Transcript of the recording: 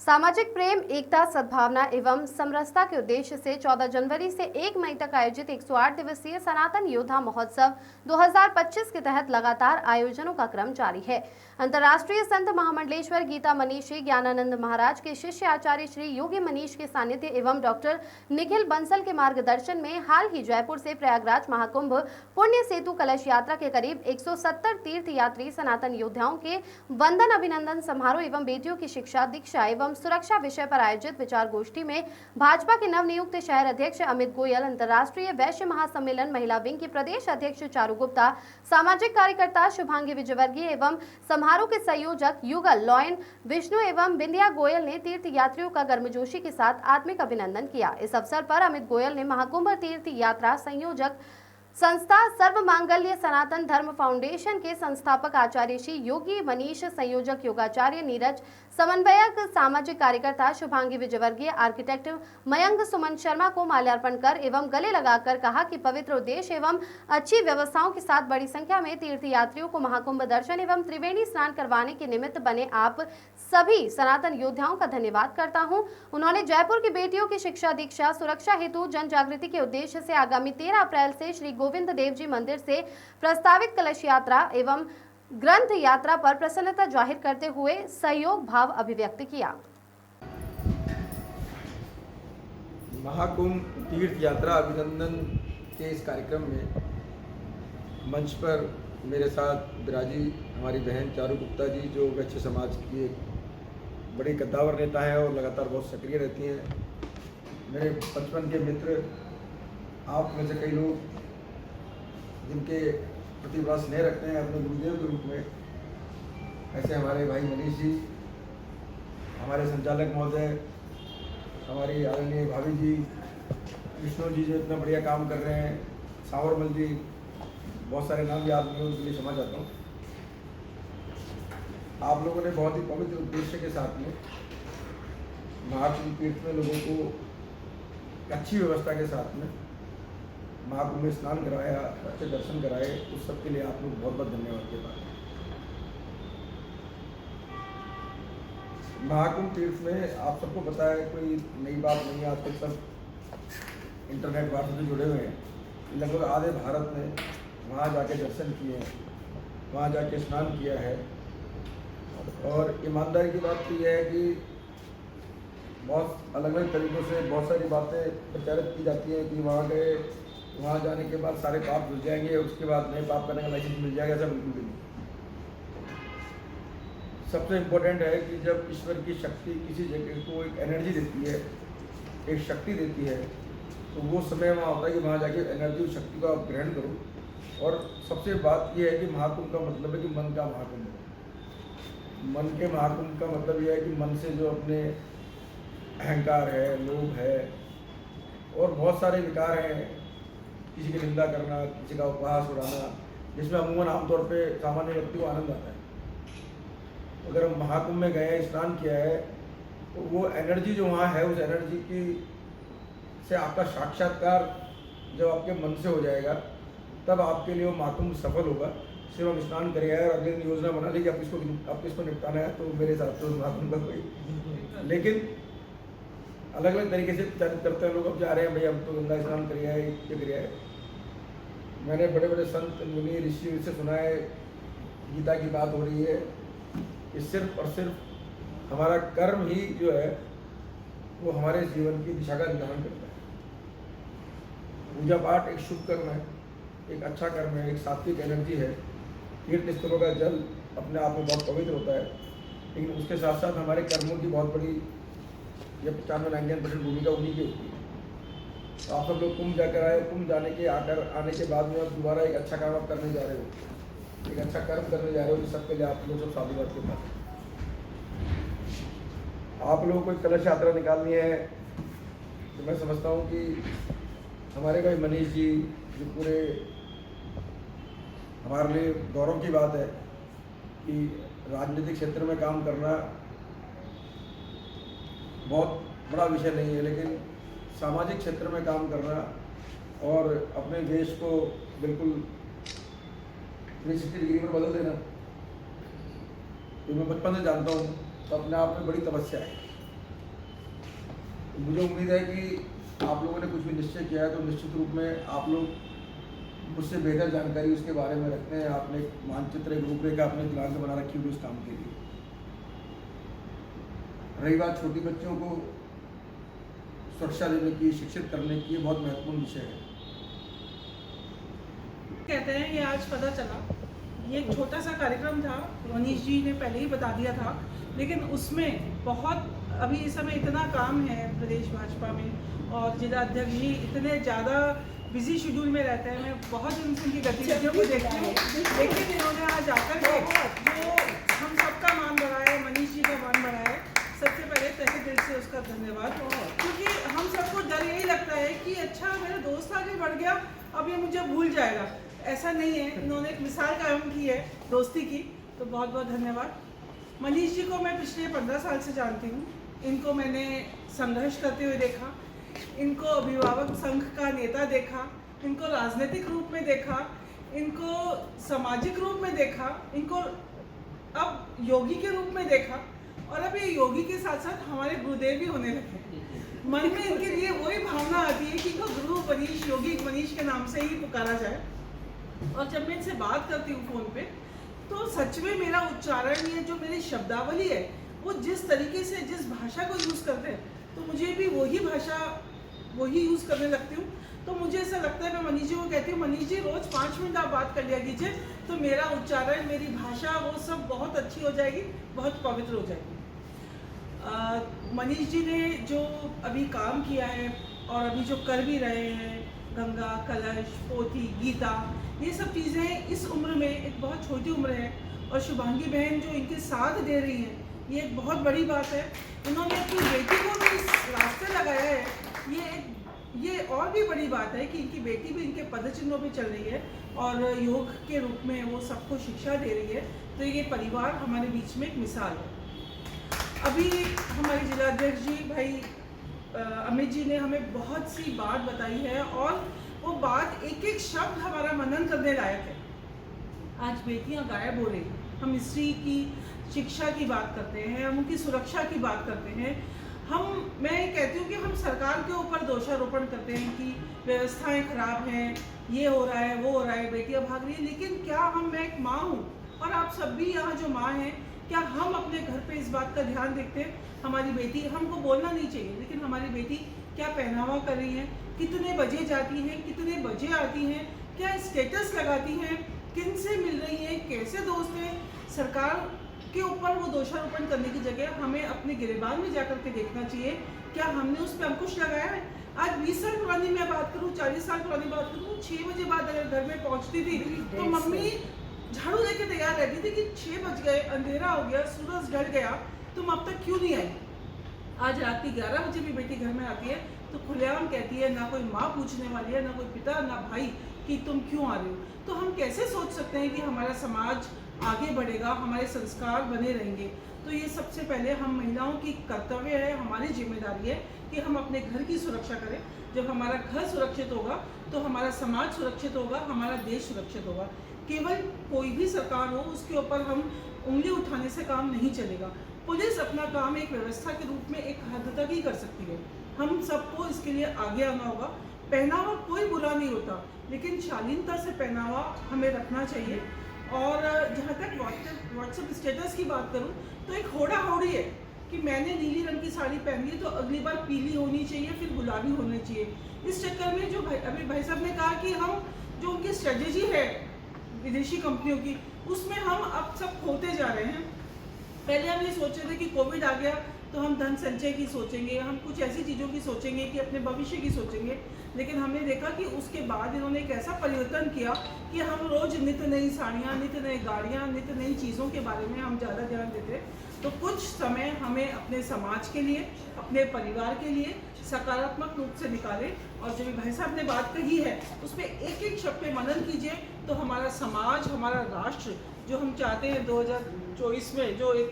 सामाजिक प्रेम, एकता, सद्भावना एवं समरसता के उद्देश्य से 14 जनवरी से 1 मई तक आयोजित 108 दिवसीय सनातन योद्धा महोत्सव 2025 के तहत लगातार आयोजनों का क्रम जारी है। अंतर्राष्ट्रीय संत महामंडलेश्वर गीता मनीषी ज्ञानानंद महाराज के शिष्य आचार्य श्री योगी मनीष के सानिध्य एवं डॉक्टर निखिल बंसल के मार्गदर्शन में हाल ही जयपुर से प्रयागराज महाकुंभ पुण्य सेतु कलश यात्रा के करीब 170 तीर्थ यात्री सनातन योद्धाओं के वंदन अभिनंदन समारोह एवं बेटियों की शिक्षा, दीक्षा एवं सुरक्षा विषय पर आयोजित विचार गोष्ठी में भाजपा के नवनियुक्त शहर अध्यक्ष अमित गोयल, अंतर्राष्ट्रीय वैश्य महासम्मेलन महिला विंग की प्रदेश अध्यक्ष चारू गुप्ता, सामाजिक कार्यकर्ता शुभांगी विजयवर्गीय एवं समारोह के संयोजक युगल लॉयन विष्णु एवं बिंदिया गोयल ने तीर्थ यात्रियों का गर्मजोशी के साथ आत्मिक अभिनंदन किया। इस अवसर पर अमित गोयल ने महाकुंभ तीर्थ यात्रा संयोजक संस्था सर्व मांगल्य सनातन धर्म फाउंडेशन के संस्थापक आचार्य श्री योगी मनीष, संयोजक योगाचार्य नीरज, समन्वयक सामाजिक कार्यकर्ता शुभांगी विजयवर्गीय, आर्किटेक्ट मयंक सुमन शर्मा को माल्यार्पण कर एवं गले लगाकर कहा कि पवित्र उद्देश्य एवं अच्छी व्यवस्थाओं के साथ बड़ी संख्या में तीर्थ यात्रियों को महाकुंभ दर्शन एवं त्रिवेणी स्नान करवाने के निमित्त बने आप सभी सनातन योद्धाओं का धन्यवाद करता हूं। उन्होंने जयपुर की बेटियों की शिक्षा, दीक्षा, सुरक्षा हेतु जन जागृति के उद्देश्य से आगामी 13 अप्रैल से श्री गोविंद देव जी मंदिर से प्रस्तावित कलश यात्रा एवं ग्रंथ यात्रा पर प्रसन्नता जाहिर करते हुए सहयोग भाव अभिव्यक्त किया। महाकुंभ तीर्थ यात्रा अभिनंदन के इस कार्यक्रम में मंच पर मेरे साथ विराजी हमारी बहन चारू गुप्ता जी, जो वैश्य समाज की एक बड़ी कद्दावर नेता है और लगातार बहुत सक्रिय रहती हैं। मेरे बचपन के मित्र, आप में से कई लोग जिनके प्रति बड़ा स्नेह रखते हैं अपने गुरुदेव के रूप में, ऐसे हमारे भाई मनीष जी, हमारे संचालक महोदय, हमारी आदरणीय भाभी जी, विष्णु जी जो इतना बढ़िया काम कर रहे हैं, सावरमल जी, बहुत सारे नाम याद नहीं, उनके लिए क्षमा चाहता हूँ। आप लोगों ने बहुत ही पवित्र उद्देश्य के साथ में महाकुंभ तीर्थ में लोगों को अच्छी व्यवस्था के साथ में महाकुंभ में स्नान कराया, अच्छे दर्शन कराए, उस सब के लिए आप लोग बहुत बहुत धन्यवाद के पात्र। महाकुंभ तीर्थ में आप सबको पता है, कोई नई बात नहीं है, आजकल सब इंटरनेट वार्ता से जुड़े हुए हैं। लगभग आधे भारत ने वहाँ जाके दर्शन किए हैं, वहाँ जाके स्नान किया है। और ईमानदारी की बात तो यह है कि बहुत अलग अलग तरीक़ों से बहुत सारी बातें प्रचारित की जाती हैं कि वहाँ गए, वहाँ जाने के बाद सारे पाप धुल जाएंगे, उसके बाद नए पाप करने का लाइसेंस मिल जाएगा। ऐसा बिल्कुल भी नहीं। सबसे इम्पोर्टेंट है कि जब ईश्वर की शक्ति किसी जगह को एक एनर्जी देती है, एक शक्ति देती है, तो वो समय वहाँ होता है कि वहाँ जाके एनर्जी और शक्ति को आप ग्रहण करो। और सबसे बात यह है कि महाकुंभ का मतलब है कि मन का महाकुंभ है। मन के महाकुंभ का मतलब यह है कि मन से जो अपने अहंकार है, लोभ है और बहुत सारे विकार हैं, किसी की निंदा करना, किसी का उपहास उड़ाना, जिसमें अमूमन आमतौर पे सामान्य व्यक्ति को आनंद आता है। अगर हम महाकुंभ में गए, स्नान किया है, तो वो एनर्जी जो वहाँ है, उस एनर्जी की से आपका साक्षात्कार जब आपके मन से हो जाएगा, तब आपके लिए वो महाकुंभ सफल होगा। सिर्फ हम स्नान करें और अगले दिन योजना बना ली कि आप इसको निपटाना है, तो मेरे हिसाब से उस महाकुंभ का कोई, लेकिन अलग अलग तरीके से प्रचारित करते हैं लोग। अब जा रहे हैं, भाई हम तो गंगा स्नान करिए है, ये करिए है। मैंने बड़े बड़े संत मुनि ऋषि से सुना है, गीता की बात हो रही है कि सिर्फ और सिर्फ हमारा कर्म ही जो है वो हमारे जीवन की दिशा का निर्धारण करता है। पूजा पाठ एक शुभ कर्म है, एक अच्छा कर्म है, एक सात्विक एनर्जी है। तीर्थ स्थलों का जल अपने आप में बहुत पवित्र होता है, लेकिन उसके साथ साथ हमारे कर्मों की बहुत बड़ी, ये 95-99% भूमिका उन्हीं की होती है। तो आप सब लोग कुंभ जाकर आए, कुंभ जाने के आने के बाद में आप दोबारा एक अच्छा काम आप करने जा रहे हो, एक अच्छा कर्म करने जा रहे हो, सबके लिए आप लोग सब साधुवाद के पास। आप लोगों को एक कलश यात्रा निकालनी है, तो मैं समझता हूँ कि हमारे भाई मनीष जी, जो पूरे हमारे लिए गौरव की बात है कि राजनीतिक क्षेत्र में काम करना बहुत बड़ा विषय नहीं है, लेकिन सामाजिक क्षेत्र में काम करना और अपने देश को बिल्कुल 360 डिग्री में बदल देना, तो मैं बचपन से जानता हूँ, तो अपने आप में बड़ी तपस्या है। मुझे उम्मीद है कि आप लोगों ने कुछ भी निश्चय किया है तो निश्चित रूप में आप लोग मुझसे बेहतर जानकारी उसके बारे में रखते हैं। आपने एक मानचित्र, एक रूपरेखा अपने दिमाग में बना रखी होगी उस काम के लिए। रही बात छोटी बच्चियों को सुरक्षा देने की, शिक्षित करने की, ये बहुत महत्वपूर्ण विषय है। कहते हैं ये आज पता चला, ये एक छोटा सा कार्यक्रम था, मनीष जी ने पहले ही बता दिया था, लेकिन उसमें बहुत अभी इस समय इतना काम है प्रदेश भाजपा में और जिला अध्यक्ष जी इतने ज़्यादा बिजी शेड्यूल में रहते हैं। मैं बहुत उनकी गतिविधियों को देखती हूँ, लेकिन इन्होंने आज आकर के जो हम सबका मान बढ़ाया है, मनीष जी का मान बढ़ाया है, सबसे पहले तहे दिल से उसका धन्यवाद। क्योंकि हम सबको डर यही लगता है कि अच्छा मेरा दोस्त आगे बढ़ गया, अब ये मुझे भूल जाएगा। ऐसा नहीं है, इन्होंने एक मिसाल कायम की है दोस्ती की, तो बहुत बहुत धन्यवाद। मनीष जी को मैं पिछले 15 साल से जानती हूँ। इनको मैंने संघर्ष करते हुए देखा, इनको अभिभावक संघ का नेता देखा, इनको राजनीतिक रूप में देखा, इनको सामाजिक रूप में देखा, इनको अब योगी के रूप में देखा, और अब ये योगी के साथ साथ हमारे गुरुदेव भी होने लगे। मन में इनके लिए वही भावना आती है कि इनको गुरु मनीष, योगी मनीष के नाम से ही पुकारा जाए। और जब मैं इनसे बात करती हूँ फ़ोन पे, तो सच में मेरा उच्चारण, ये जो मेरी शब्दावली है, वो जिस तरीके से जिस भाषा को यूज़ करते हैं, तो मुझे भी वही भाषा वही यूज़ करने लगती हूँ। तो मुझे ऐसा लगता है, मैं मनीष जी को कहती हूँ, मनीष जी रोज़ 5 मिनट आप बात कर लिया कीजिए, तो मेरा उच्चारण, मेरी भाषा, वो सब बहुत अच्छी हो जाएगी, बहुत पवित्र हो जाएगी। मनीष जी ने जो अभी काम किया है और अभी जो कर भी रहे हैं, गंगा, कलश, पोथी, गीता, ये सब चीज़ें इस उम्र में, एक बहुत छोटी उम्र है, और शुभांगी बहन जो इनके साथ दे रही हैं, ये एक बहुत बड़ी बात है। इन्होंने अपनी बेटी को भी इस रास्ते लगाया है, ये और भी बड़ी बात है कि इनकी बेटी भी इनके पदचिन्हों पे चल रही है और योग के रूप में वो सबको शिक्षा दे रही है। तो ये परिवार हमारे बीच में एक मिसाल है। अभी हमारे जिलाध्यक्ष जी भाई अमित जी ने हमें बहुत सी बात बताई है, और वो बात, एक एक शब्द हमारा मनन करने लायक है। आज बेटियां गायब हो रही, हम स्त्री की शिक्षा की बात करते हैं, हम उनकी सुरक्षा की बात करते हैं, मैं कहती हूँ कि हम सरकार के ऊपर दोषारोपण करते हैं कि व्यवस्थाएं खराब हैं, ये हो रहा है, वो हो रहा है, बेटियां भाग रही हैं। लेकिन क्या मैं एक माँ हूँ, और आप सब भी यहाँ जो माँ हैं, क्या हम अपने घर पे इस बात का ध्यान देखते हैं? हमारी बेटी, हमको बोलना नहीं चाहिए, लेकिन हमारी बेटी क्या पहनावा कर रही है, कितने बजे जाती हैं, कितने बजे आती हैं, क्या स्टेटस लगाती हैं, किन से मिल रही हैं, कैसे दोस्त हैं? सरकार के ऊपर वो दोषारोपण करने की जगह हमें अपने गिरेबान में जाकर के देखना चाहिए, क्या हमने उस पर अंकुश लगाया है? आज 20 साल पुरानी मैं बात करूँ, 40 साल पुरानी बात करूँ, 6 बजे बाद अगर घर में पहुँचती थी तो मम्मी झाड़ू लेके तैयार रहती थी कि 6 बज गए, अंधेरा हो गया, सूरज ढल गया, तुम अब तक क्यों नहीं आई? आज रात की 11 बजे भी बेटी घर में आती है तो खुलेआम कहती है, ना कोई माँ पूछने वाली है, ना कोई पिता, ना भाई, कि तुम क्यों आ रहे हो। तो हम कैसे सोच सकते हैं कि हमारा समाज आगे बढ़ेगा, हमारे संस्कार बने रहेंगे? तो ये सबसे पहले हम महिलाओं की कर्तव्य है, हमारी जिम्मेदारी है कि हम अपने घर की सुरक्षा करें। जब हमारा घर सुरक्षित होगा तो हमारा समाज सुरक्षित होगा, हमारा देश सुरक्षित होगा। केवल कोई भी सरकार हो, उसके ऊपर हम उंगली उठाने से काम नहीं चलेगा। पुलिस अपना काम एक व्यवस्था के रूप में एक हद तक ही कर सकती है, हम सबको इसके लिए आगे आना होगा। पहनावा कोई बुरा नहीं होता, लेकिन शालीनता से पहनावा हमें रखना चाहिए। और जहाँ तक व्हाट्सएप स्टेटस की बात करूँ तो एक होड़ा होड़ी है कि मैंने नीली रंग की साड़ी पहनी है तो अगली बार पीली होनी चाहिए, फिर गुलाबी होनी चाहिए। इस चक्कर में जो अभी भाई साहब ने कहा कि हम जो उनकी स्ट्रेटेजी है विदेशी कंपनियों की, उसमें हम अब सब खोते जा रहे हैं। पहले हम ये सोच रहे थे कि कोविड आ गया तो हम धन संचय की सोचेंगे, हम कुछ ऐसी चीज़ों की सोचेंगे कि अपने भविष्य की सोचेंगे, लेकिन हमने देखा कि उसके बाद इन्होंने एक ऐसा परिवर्तन किया कि हम रोज़ नित्य नई साड़ियाँ, नित्य नई गाड़ियाँ, नित्य नई चीज़ों के बारे में हम ज़्यादा ध्यान देते। तो कुछ समय हमें अपने समाज के लिए, अपने परिवार के लिए सकारात्मक रूप से निकालें। और जो भी भाई साहब ने बात कही है उसमें एक एक शब्द पे मनन कीजिए, तो हमारा समाज, हमारा राष्ट्र जो हम चाहते हैं 2024 में, जो एक